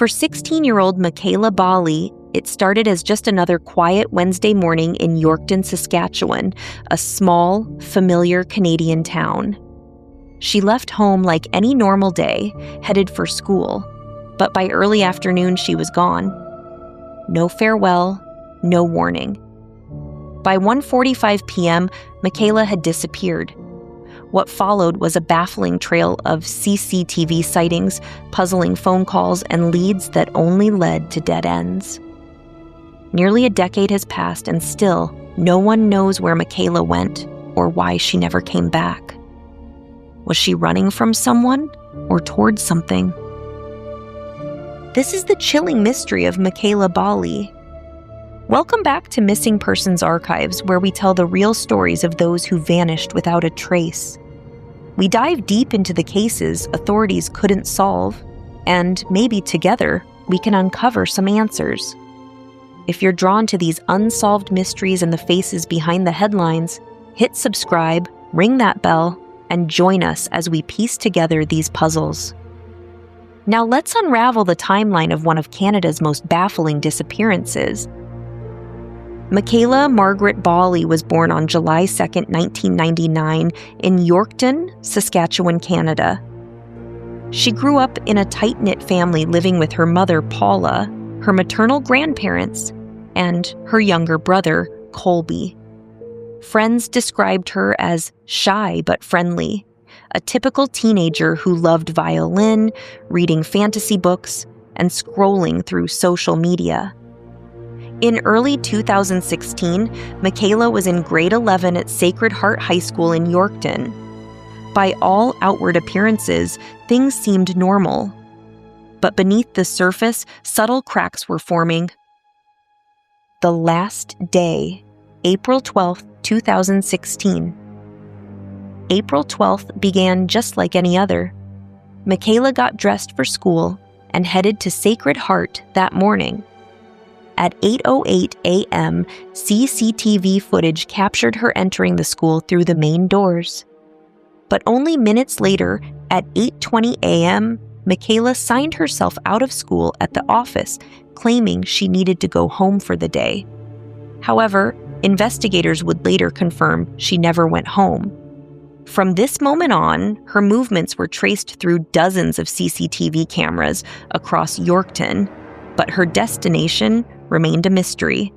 For 16-year-old Mekayla Bali, it started as just another quiet Wednesday morning in Yorkton, Saskatchewan, a small, familiar Canadian town. She left home like any normal day, headed for school, but by early afternoon she was gone. No farewell, no warning. By 1:45 p.m., Mekayla had disappeared. What followed was a baffling trail of CCTV sightings, puzzling phone calls, and leads that only led to dead ends. Nearly a decade has passed, and still, no one knows where Mekayla went or why she never came back. Was she running from someone or towards something? This is the chilling mystery of Mekayla Bali. Welcome back to Missing Persons Archives, where we tell the real stories of those who vanished without a trace. We dive deep into the cases authorities couldn't solve, and maybe together we can uncover some answers. If you're drawn to these unsolved mysteries and the faces behind the headlines, hit subscribe, ring that bell, and join us as we piece together these puzzles. Now let's unravel the timeline of one of Canada's most baffling disappearances. Mekayla Margaret Bali was born on July 2, 1999, in Yorkton, Saskatchewan, Canada. She grew up in a tight-knit family living with her mother, Paula, her maternal grandparents, and her younger brother, Colby. Friends described her as shy but friendly, a typical teenager who loved violin, reading fantasy books, and scrolling through social media. In early 2016, Mekayla was in grade 11 at Sacred Heart High School in Yorkton. By all outward appearances, things seemed normal. But beneath the surface, subtle cracks were forming. The last day, April 12, 2016. April 12th began just like any other. Mekayla got dressed for school and headed to Sacred Heart that morning. At 8:08 a.m., CCTV footage captured her entering the school through the main doors. But only minutes later, at 8:20 a.m., Mekayla signed herself out of school at the office, claiming she needed to go home for the day. However, investigators would later confirm she never went home. From this moment on, her movements were traced through dozens of CCTV cameras across Yorkton, but her destination remained a mystery.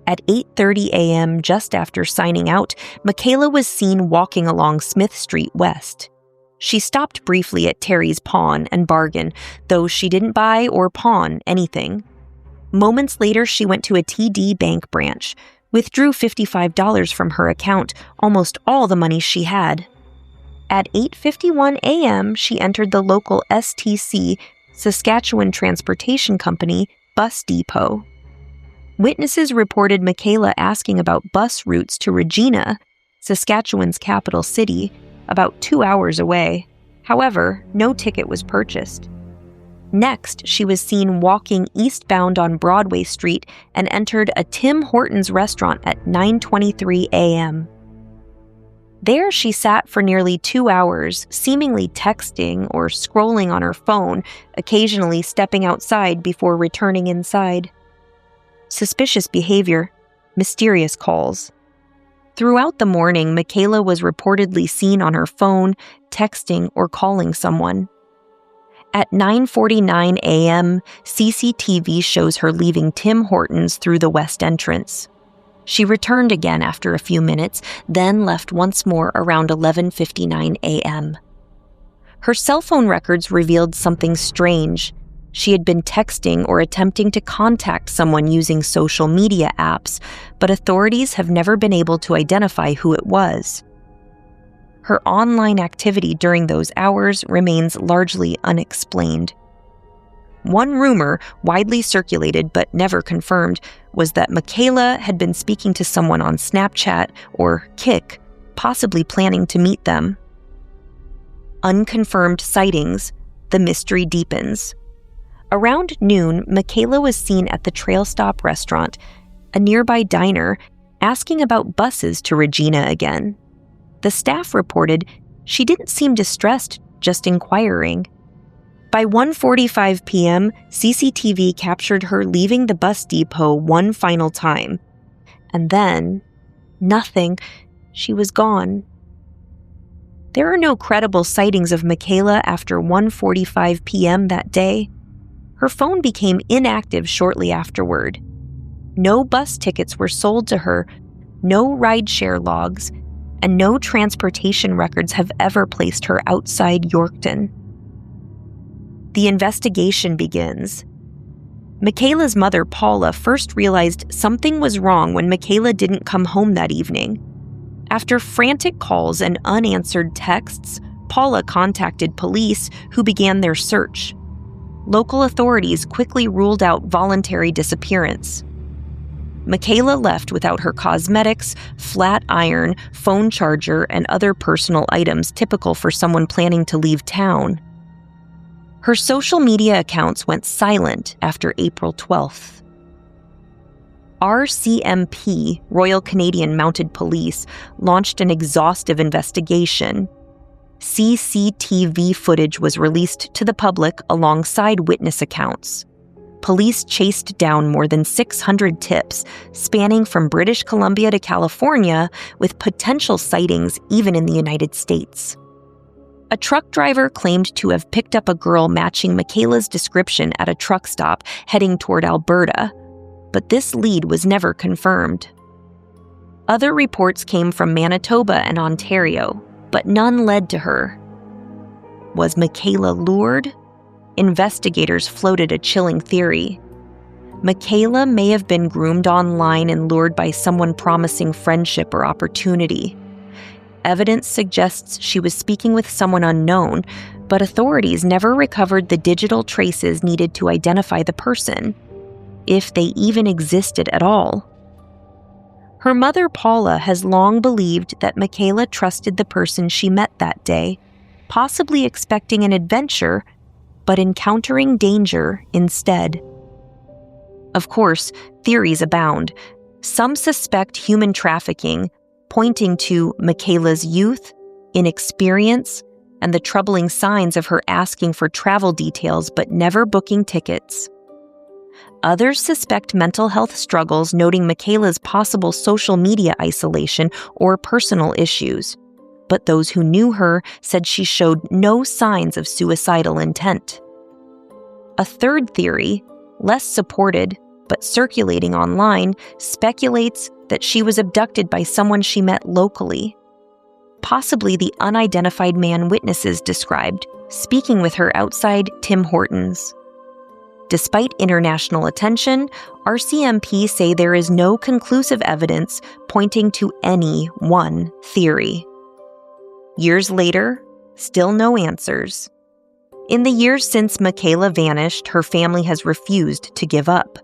At 8:30 a.m., just after signing out, Mekayla was seen walking along Smith Street West. She stopped briefly at Terry's Pawn and Bargain, though she didn't buy or pawn anything. Moments later, she went to a TD Bank branch, withdrew $55 from her account, almost all the money she had. At 8:51 a.m., she entered the local STC, Saskatchewan Transportation Company, bus depot. Witnesses reported Mekayla asking about bus routes to Regina, Saskatchewan's capital city, about 2 hours away. However, no ticket was purchased. Next, she was seen walking eastbound on Broadway Street and entered a Tim Hortons restaurant at 9:23 a.m. There, she sat for nearly 2 hours, seemingly texting or scrolling on her phone, occasionally stepping outside before returning inside. Suspicious behavior, mysterious calls. Throughout the morning, Mekayla was reportedly seen on her phone, texting, or calling someone. At 9:49 a.m., CCTV shows her leaving Tim Hortons through the west entrance. She returned again after a few minutes, then left once more around 11:59 a.m. Her cell phone records revealed something strange. She had been texting or attempting to contact someone using social media apps, but authorities have never been able to identify who it was. Her online activity during those hours remains largely unexplained. One rumor, widely circulated but never confirmed, was that Mekayla had been speaking to someone on Snapchat or Kik, possibly planning to meet them. Unconfirmed sightings, the mystery deepens. Around noon, Mekayla was seen at the Trail Stop restaurant, a nearby diner, asking about buses to Regina again. The staff reported she didn't seem distressed, just inquiring. By 1:45 p.m., CCTV captured her leaving the bus depot one final time. And then, nothing. She was gone. There are no credible sightings of Mekayla after 1:45 p.m. that day. Her phone became inactive shortly afterward. No bus tickets were sold to her, no rideshare logs, and no transportation records have ever placed her outside Yorkton. The investigation begins. Mekayla's mother, Paula, first realized something was wrong when Mekayla didn't come home that evening. After frantic calls and unanswered texts, Paula contacted police, who began their search. Local authorities quickly ruled out voluntary disappearance. Mekayla left without her cosmetics, flat iron, phone charger, and other personal items typical for someone planning to leave town. Her social media accounts went silent after April 12th. RCMP, Royal Canadian Mounted Police, launched an exhaustive investigation. CCTV footage was released to the public alongside witness accounts. Police chased down more than 600 tips, spanning from British Columbia to California, with potential sightings even in the United States. A truck driver claimed to have picked up a girl matching Mekayla's description at a truck stop heading toward Alberta, but this lead was never confirmed. Other reports came from Manitoba and Ontario, but none led to her. Was Mekayla lured? Investigators floated a chilling theory. Mekayla may have been groomed online and lured by someone promising friendship or opportunity. Evidence suggests she was speaking with someone unknown, but authorities never recovered the digital traces needed to identify the person, if they even existed at all. Her mother, Paula, has long believed that Mekayla trusted the person she met that day, possibly expecting an adventure, but encountering danger instead. Of course, theories abound. Some suspect human trafficking, pointing to Mekayla's youth, inexperience, and the troubling signs of her asking for travel details but never booking tickets. Others suspect mental health struggles, noting Mekayla's possible social media isolation or personal issues. But those who knew her said she showed no signs of suicidal intent. A third theory, less supported but circulating online, speculates that she was abducted by someone she met locally. Possibly the unidentified man witnesses described, speaking with her outside Tim Hortons. Despite international attention, RCMP say there is no conclusive evidence pointing to any one theory. Years later, still no answers. In the years since Mekayla vanished, her family has refused to give up.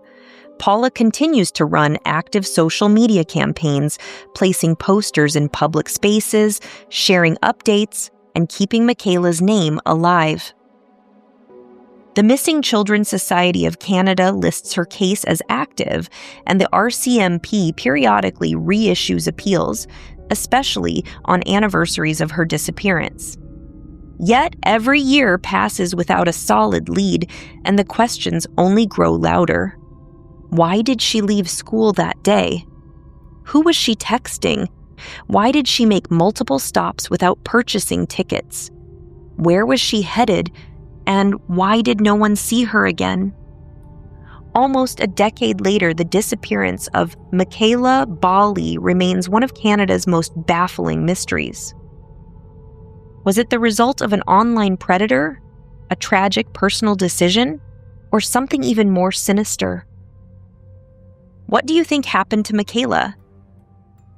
Paula continues to run active social media campaigns, placing posters in public spaces, sharing updates, and keeping Mekayla's name alive. The Missing Children Society of Canada lists her case as active, and the RCMP periodically reissues appeals, especially on anniversaries of her disappearance. Yet every year passes without a solid lead, and the questions only grow louder. Why did she leave school that day? Who was she texting? Why did she make multiple stops without purchasing tickets? Where was she headed? And why did no one see her again? Almost a decade later, the disappearance of Mekayla Bali remains one of Canada's most baffling mysteries. Was it the result of an online predator, a tragic personal decision, or something even more sinister? What do you think happened to Mekayla?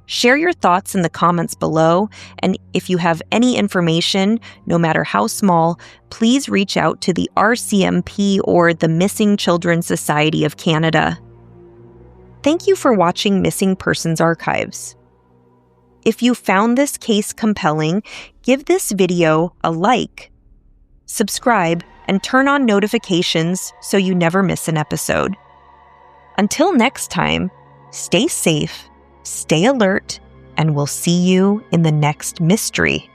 Share your thoughts in the comments below, and if you have any information, no matter how small, please reach out to the RCMP or the Missing Children Society of Canada. Thank you for watching Missing Persons Archives. If you found this case compelling, give this video a like, subscribe, and turn on notifications so you never miss an episode. Until next time, stay safe, stay alert, and we'll see you in the next mystery.